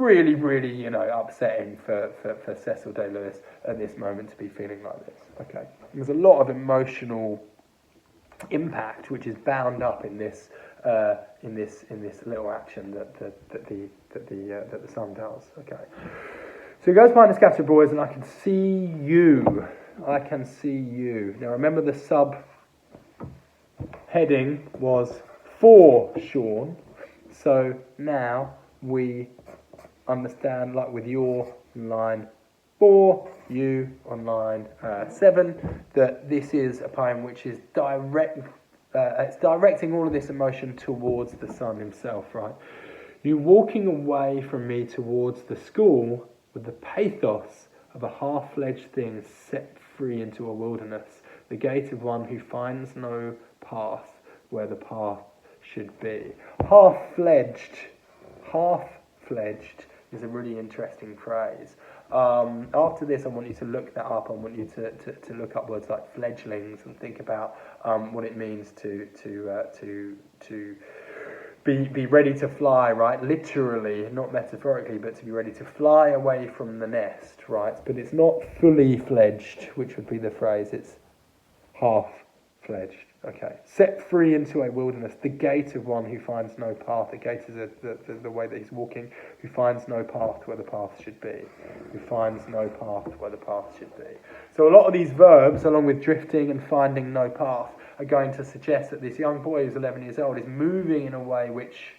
really, really, upsetting for Cecil Day Lewis at this moment to be feeling like this. Okay, there's a lot of emotional impact which is bound up in this little action that the son does. Okay, so he goes behind the scattered boys, and I can see you. I can see you. Now remember, the sub heading was for Sean, so now we understand, like with your line 4, you on line 7, that this is a poem which is it's directing all of this emotion towards the son himself, right? You walking away from me towards the school with the pathos of a half-fledged thing set free into a wilderness, the gait of one who finds no path where the path should be. Half-fledged is a really interesting phrase. After this, I want you to look that up. I want you to look up words like fledglings and think about what it means to be ready to fly, right? Literally, not metaphorically, but to be ready to fly away from the nest, right? But it's not fully fledged, which would be the phrase. It's half-fledged. Okay, set free into a wilderness, the gait of one who finds no path. The gait is the way that he's walking, who finds no path where the path should be. Who finds no path where the path should be. So a lot of these verbs, along with drifting and finding no path, are going to suggest that this young boy who's 11 years old is moving in a way which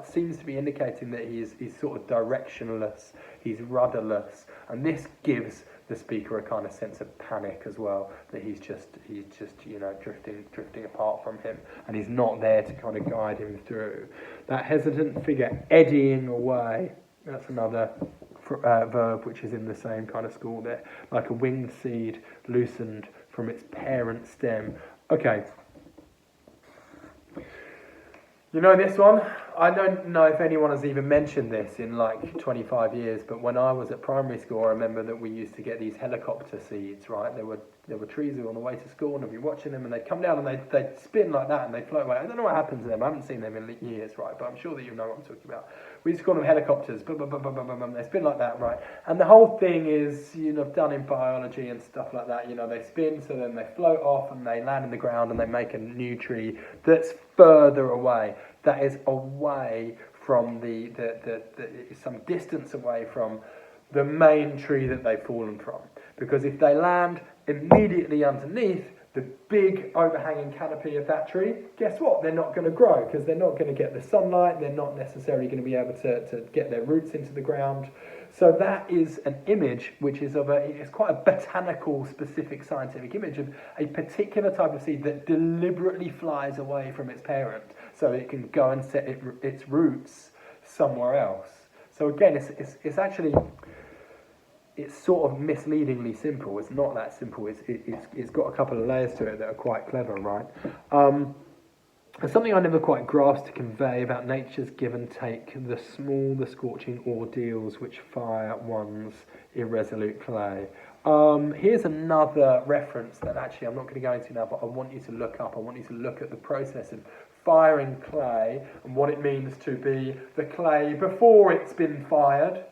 seems to be indicating that he's sort of directionless, he's rudderless, and this gives the speaker a kind of sense of panic as well, that he's just drifting apart from him, and he's not there to kind of guide him through. That hesitant figure eddying away, that's another verb which is in the same kind of school there, like a winged seed loosened from its parent stem. Okay. You know this one? I don't know if anyone has even mentioned this in like 25 years, but when I was at primary school, I remember that we used to get these helicopter seeds, right? There were trees on the way to school, and I'd be watching them, and they'd come down, and they'd spin like that, and they'd float away. I don't know what happens to them. I haven't seen them in years, right? But I'm sure that you know what I'm talking about. We used to call them helicopters. They spin like that, right? And the whole thing is, done in biology and stuff like that. They spin, so then they float off, and they land in the ground, and they make a new tree that's further away. That is away from some distance away from the main tree that they've fallen from. Because if they land immediately underneath the big overhanging canopy of that tree, guess what? They're not going to grow, because they're not going to get the sunlight. They're not necessarily going to be able to get their roots into the ground. So that is an image which is it's quite a botanical, specific scientific image of a particular type of seed that deliberately flies away from its parent, so it can go and set its roots somewhere else. So again, it's actually, it's sort of misleadingly simple. It's not that simple. It's got a couple of layers to it that are quite clever, right? There's something I never quite grasped to convey about nature's give and take, the small, the scorching ordeals which fire one's irresolute clay. Here's another reference that actually I'm not going to go into now, but I want you to look up. I want you to look at the process of firing clay and what it means to be the clay before it's been fired,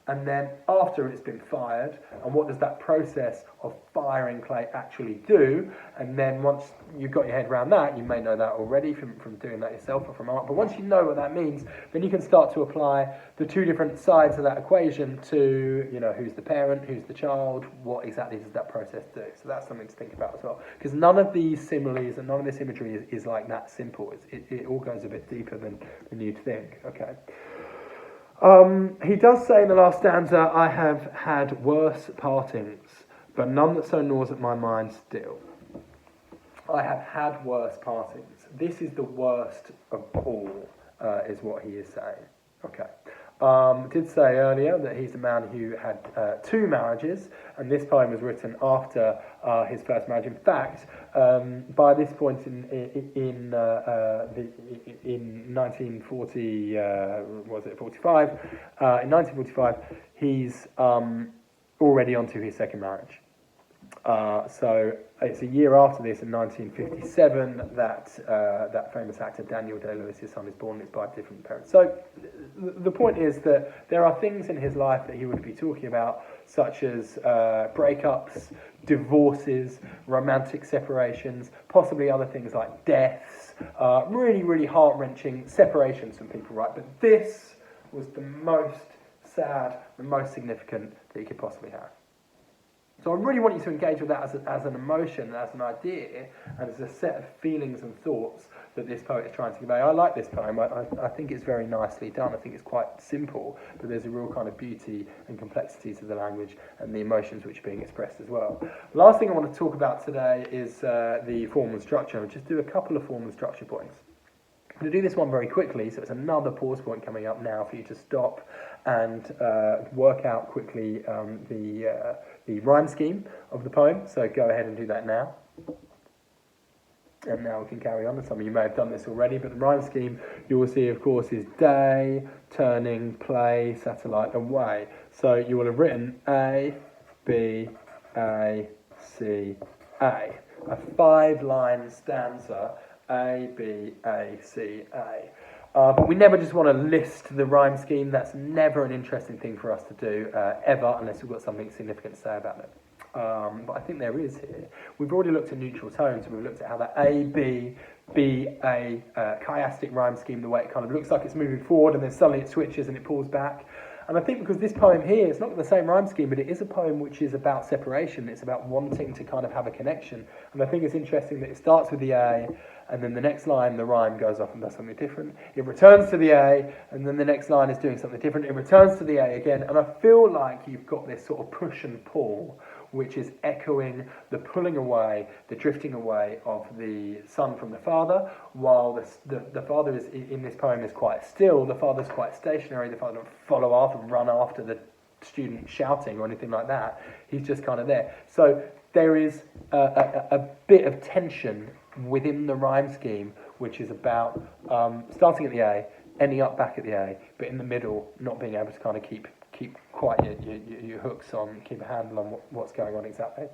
and then after it's been fired, and what does that process of firing clay actually do? And then once you've got your head around that, you may know that already from doing that yourself or from art, but once you know what that means, then you can start to apply the two different sides of that equation to, who's the parent, who's the child, what exactly does that process do? So that's something to think about as well, because none of these similes and none of this imagery is like that simple. It all goes a bit deeper than you'd think, okay? He does say in the last stanza, I have had worse partings, but none that so gnaws at my mind still. I have had worse partings. This is the worst of all, is what he is saying. Okay. Did say earlier that he's a man who had 2 marriages, and this poem was written after his first marriage. In fact, by this point in 1940, was it 45? In 1945, he's already onto his second marriage. So it's a year after this, in 1957, that famous actor Daniel Day-Lewis, his son, is born. It's by different parents. So the point is that there are things in his life that he would be talking about, such as breakups, divorces, romantic separations, possibly other things like deaths, really, really heart-wrenching separations from people, right? But this was the most sad, the most significant that he could possibly have. So I really want you to engage with that as an emotion, as an idea, and as a set of feelings and thoughts that this poet is trying to convey. I like this poem. I think it's very nicely done. I think it's quite simple, but there's a real kind of beauty and complexity to the language and the emotions which are being expressed as well. The last thing I want to talk about today is the form and structure. I'll just do a couple of form and structure points. I'm going to do this one very quickly, so it's another pause point coming up now for you to stop and work out quickly the rhyme scheme of the poem. So go ahead and do that now. And now we can carry on. Some of you may have done this already, but the rhyme scheme you will see, of course, is day, turning, play, satellite, away. So you will have written A, B, A, C, A. A 5-line stanza. A, B, A, C, A. But we never just want to list the rhyme scheme. That's never an interesting thing for us to do, ever, unless we've got something significant to say about it. But I think there is here. We've already looked at neutral tones. We've looked at how that A, B, B, A chiastic rhyme scheme, the way it kind of looks like it's moving forward and then suddenly it switches and it pulls back. And I think because this poem here, it's not got the same rhyme scheme, but it is a poem which is about separation. It's about wanting to kind of have a connection. And I think it's interesting that it starts with the A, and then the next line, the rhyme goes off and does something different. It returns to the A, and then the next line is doing something different. It returns to the A again, and I feel like you've got this sort of push and pull, which is echoing the pulling away, the drifting away of the son from the father, while the father is in this poem is quite still. The father's quite stationary. The father doesn't follow after and run after the student shouting or anything like that. He's just kind of there. So there is a bit of tension within the rhyme scheme, which is about starting at the A, ending up back at the A, but in the middle not being able to kind of keep quite your hooks on, keep a handle on what's going on exactly.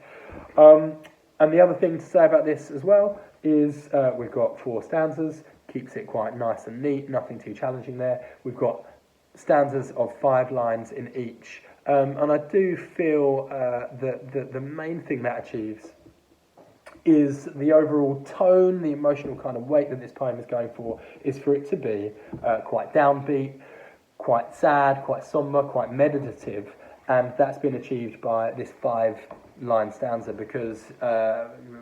And the other thing to say about this as well is we've got 4 stanzas, keeps it quite nice and neat, nothing too challenging there. We've got stanzas of 5 lines in each. And I do feel that the main thing that achieves is the overall tone, the emotional kind of weight that this poem is going for, is for it to be quite downbeat, quite sad, quite somber, quite meditative, and that's been achieved by this 5-line stanza because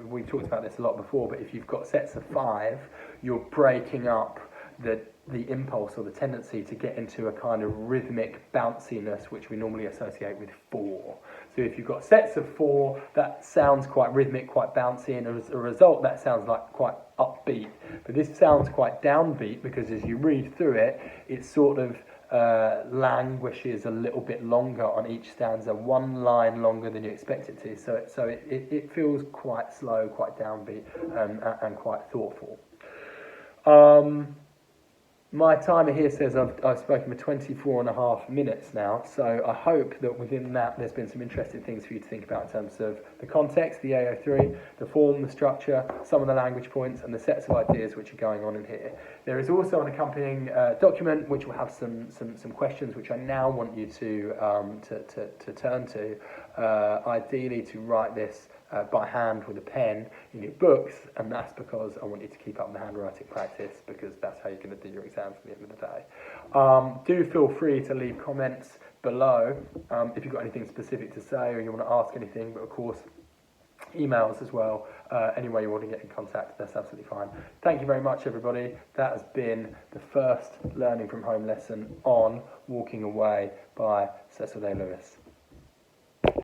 we talked about this a lot before, but if you've got sets of 5, you're breaking up the impulse or the tendency to get into a kind of rhythmic bounciness which we normally associate with 4. So if you've got sets of 4, that sounds quite rhythmic, quite bouncy, and as a result that sounds like quite upbeat. But this sounds quite downbeat because as you read through it, it sort of languishes a little bit longer on each stanza, 1 line longer than you expect it to. So it feels quite slow, quite downbeat, and quite thoughtful. My timer here says I've spoken for 24 and a half minutes now, so I hope that within that there's been some interesting things for you to think about in terms of the context, the AO3, the form, the structure, some of the language points, and the sets of ideas which are going on in here. There is also an accompanying document which will have some questions which I now want you to turn to, ideally to write this by hand with a pen in your books, and that's because I want you to keep up the handwriting practice, because that's how you're going to do your exams at the end of the day. Do feel free to leave comments below if you've got anything specific to say or you want to ask anything, but of course emails as well. Any way you want to get in contact, that's absolutely fine. Thank you very much, everybody. That has been the first Learning from Home lesson on Walking Away by Cecil Day-Lewis.